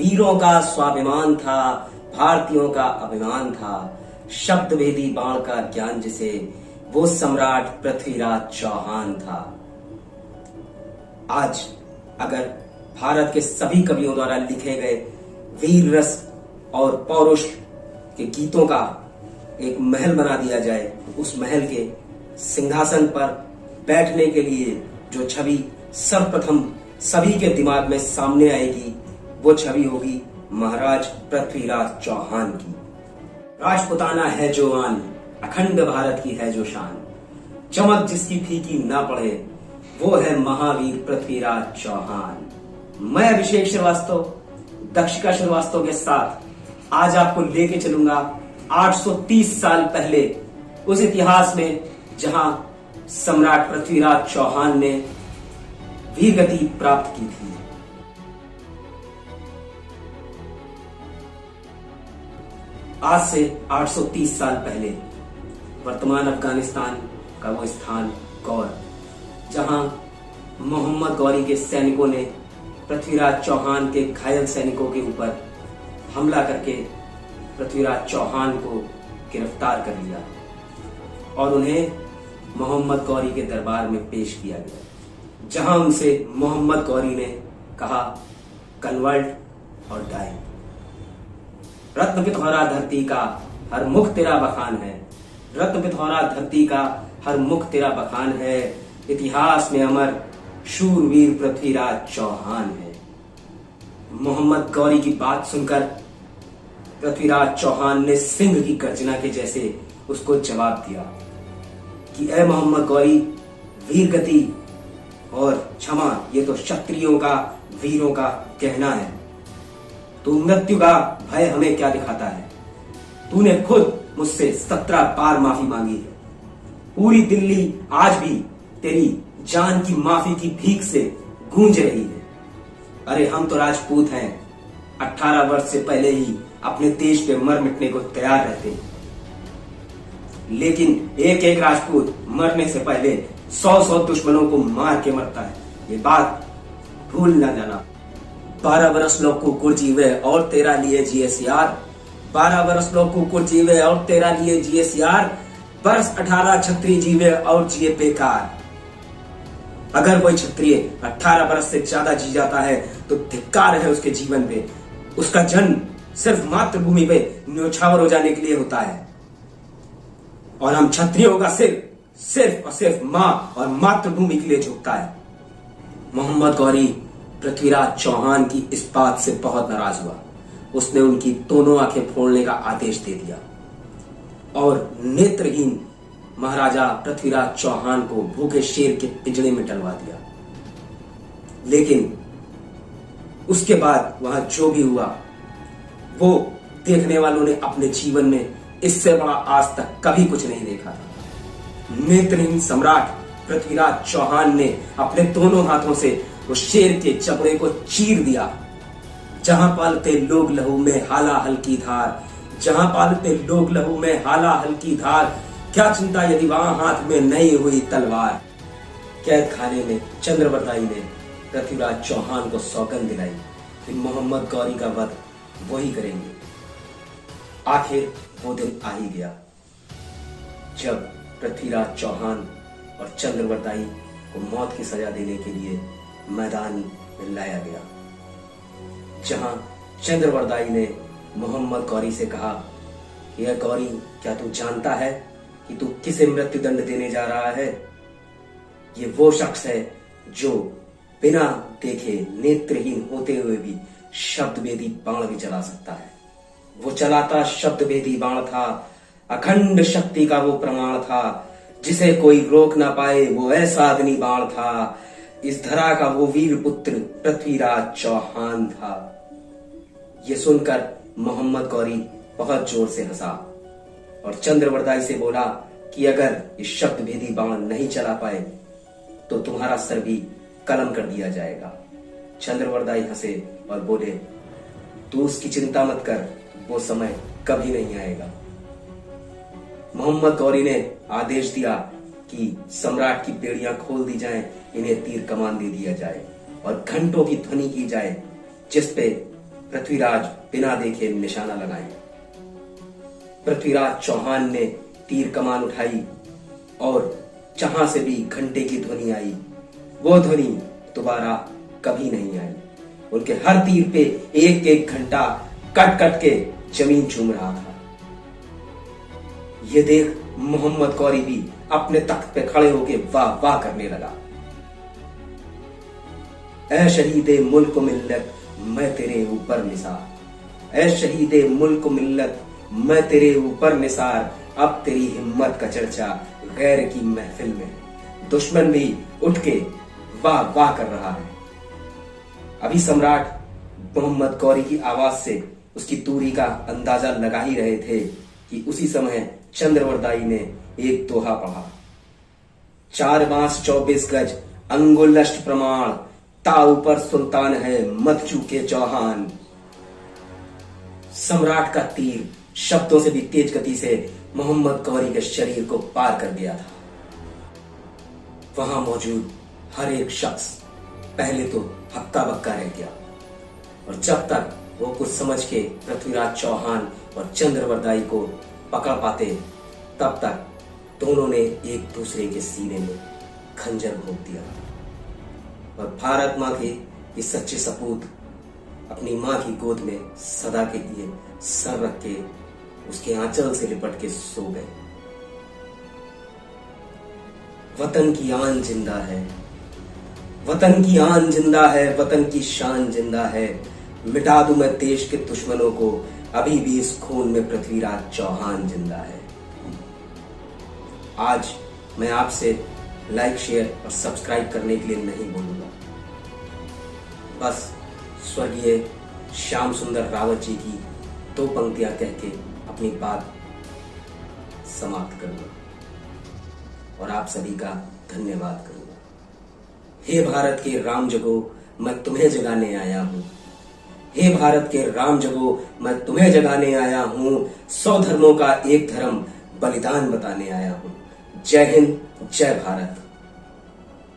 वीरों का स्वाभिमान था, भारतीयों का अभिमान था। शब्द भेदी बाण का ज्ञान जिसे, वो सम्राट पृथ्वीराज चौहान था। आज अगर भारत के सभी कवियों द्वारा लिखे गए वीर रस और पौरुष के गीतों का एक महल बना दिया जाए, उस महल के सिंहासन पर बैठने के लिए जो छवि सर्वप्रथम सभी के दिमाग में सामने आएगी, वो छवि होगी महाराज पृथ्वीराज चौहान की। राजपुताना है जो आन, अखंड भारत की है जो शान, चमक जिसकी फीकी ना पड़े, वो है महावीर पृथ्वीराज चौहान। मैं अभिषेक श्रीवास्तव, दक्षिका श्रीवास्तव के साथ आज आपको लेके चलूंगा 830 साल पहले उस इतिहास में जहां सम्राट पृथ्वीराज चौहान ने वीरगति प्राप्त की थी। आज से 830 साल पहले वर्तमान अफगानिस्तान का वो स्थान गौर, जहां मोहम्मद गौरी के सैनिकों ने पृथ्वीराज चौहान के घायल सैनिकों के ऊपर हमला करके पृथ्वीराज चौहान को गिरफ्तार कर लिया और उन्हें मोहम्मद गौरी के दरबार में पेश किया गया, जहां उनसे मोहम्मद गौरी ने कहा, कन्वर्ट और डाई। रत्न पिथौरा धरती का हर मुख तेरा बखान है, रत्न पिथौरा धरती का हर मुख तेरा बखान है, इतिहास में अमर शूरवीर पृथ्वीराज चौहान है। मोहम्मद गौरी की बात सुनकर पृथ्वीराज चौहान ने सिंह की गर्जना के जैसे उसको जवाब दिया कि ऐ मोहम्मद गौरी, वीर गति और क्षमा ये तो क्षत्रियों का, वीरों का कहना है। तू मृत्यु का भय हमें क्या दिखाता है? तूने खुद मुझसे 17 बार माफी मांगी है। पूरी दिल्ली आज भी तेरी जान की माफी की भीख से गूंज रही है। अरे हम तो राजपूत हैं, 18 वर्ष से पहले ही अपने देश पे मर मिटने को तैयार रहते हैं, लेकिन एक एक राजपूत मरने से पहले 100 दुश्मनों को मार के मरता है। ये बात भूल ना जाना। 12 वर्ष लोग कुकुर जीवे और तेरा लिए जिए सियार, 12 वर्ष लोग कुकुर जीवे और तेरा लिए जिए सियार, वर्ष 18 क्षत्रिय जीवे और जिए बेकार। अगर कोई क्षत्रिय 18 वर्ष से ज्यादा जी जाता है तो धिक्कार है उसके जीवन पे। उसका जन्म सिर्फ मातृभूमि पे न्योछावर हो जाने के लिए होता है, और हम क्षत्रियों का सिर्फ और सिर्फ मां और मातृभूमि के लिए झुकता है। मोहम्मद गौरी पृथ्वीराज चौहान की इस बात से बहुत नाराज हुआ। उसने उनकी दोनों आंखें फोड़ने का आदेश दे दिया और नेत्रहीन महाराजा पृथ्वीराज चौहान को भूखे शेर के पिंजरे में डलवा दिया। लेकिन उसके बाद वहां जो भी हुआ, वो देखने वालों ने अपने जीवन में इससे बड़ा आज तक कभी कुछ नहीं देखा था। नेत्रहीन सम्राट पृथ्वीराज चौहान ने अपने दोनों हाथों से उस शेर के चमड़े को चीर दिया। जहां पालते लोग लहू में हाला हल्की धार, जहां पालते लोग लहू में हाला हल्की धार, क्या चिंता यदि वहां हाथ में नहीं हुई तलवार। कैद खाने में चंद्रवरदाई ने पृथ्वीराज चौहान को सौगंध दिलाई कि मोहम्मद गौरी का वध वही करेंगे। आखिर वो दिन आ ही गया जब पृथ्वीराज चौहान और चंद्रवरदाई को मौत की सजा देने के लिए मैदान में लाया गया, जहां चंद्रवरदाई ने मोहम्मद गौरी से कहा कि यह गौरी, क्या तू जानता है कि तू किसे मृत्यु दंड देने जा रहा है? ये वो शख्स है जो बिना देखे नेत्रहीन होते हुए भी शब्द भेदी बाण भी चला सकता है। वो चलाता शब्द भेदी बाण था, अखंड शक्ति का वो प्रमाण था, जिसे कोई रोक ना पाए वो ऐसा अग्नि बाण था। इस धरा का वो वीर पुत्र पृथ्वीराज चौहान था। ये सुनकर मोहम्मद गौरी बहुत जोर से हंसा और चंद्रवरदाई से बोला कि अगर इस शब्द भेदी बाण नहीं चला पाए तो तुम्हारा सर भी कलम कर दिया जाएगा। चंद्रवरदाई हंसे और बोले, तू उसकी चिंता मत कर, वो समय कभी नहीं आएगा। मोहम्मद गौरी ने आदेश दिया कि सम्राट की बेड़ियां खोल दी जाएं, इन्हें तीर कमान दे दिया जाए और घंटों की ध्वनि की जाए, जिस पे पृथ्वीराज बिना देखे निशाना लगाए। पृथ्वीराज चौहान ने तीर कमान उठाई और जहां से भी घंटे की ध्वनि आई, वो ध्वनि दोबारा कभी नहीं आई। उनके हर तीर पे एक एक घंटा कट कट के जमीन चूम रहा था। ये देख मोहम्मद गौरी भी अपने तख्त पे खड़े होके वाह वाह करने लगा। ऐ शहीदे मुल्क मिल्लत मैं तेरे ऊपर निसार, ऐ शहीदे मुल्क मिल्लत मैं तेरे ऊपर निसार, अब तेरी हिम्मत का चर्चा गैर की महफिल में। दुश्मन भी उठ के वाह वाह कर रहा है। अभी सम्राट मोहम्मद गौरी की आवाज से उसकी दूरी का अंदाजा लगा ही रहे थे कि उसी समय चंद्रवरदाई ने एक दोहा पढ़ा। 4 बांस 24 गज अंगुल अष्ट प्रमाण, ता ऊपर सुल्तान है मत चूके चौहान। सम्राट का तीर शब्दों से भी तेज गति से मोहम्मद गौरी के शरीर को पार कर गया था। वहां मौजूद हर एक शख्स पहले तो हक्का बक्का रह गया, और जब तक वो कुछ समझ के पृथ्वीराज चौहान और चंद्रवरदाई को पकड़ पाते, तब तक दोनों ने एक दूसरे के सीने में खंजर भोंक दिया। और भारत माँ के ये सच्चे सपूत अपनी माँ की गोद में सदा के लिए सर रख के उसके आंचल से लिपट के सो गए। वतन की आन जिंदा है, वतन की आन जिंदा है, वतन की शान जिंदा है। मिटा दूं मैं देश के दुश्मनों को, अभी भी इस खून में पृथ्वीराज चौहान जिंदा है। आज मैं आपसे लाइक, शेयर और सब्सक्राइब करने के लिए नहीं बोलूंगा, बस स्वर्गीय श्याम सुंदर रावत जी की 2 पंक्तियां कह के अपनी बात समाप्त करूंगा और आप सभी का धन्यवाद करूंगा। हे भारत के राम जगो मैं तुम्हें जगाने आया हूं, हे भारत के राम जगो मैं तुम्हें जगाने आया हूं, 100 धर्मों का एक धर्म बलिदान बताने आया हूं। जय हिंद, जय भारत।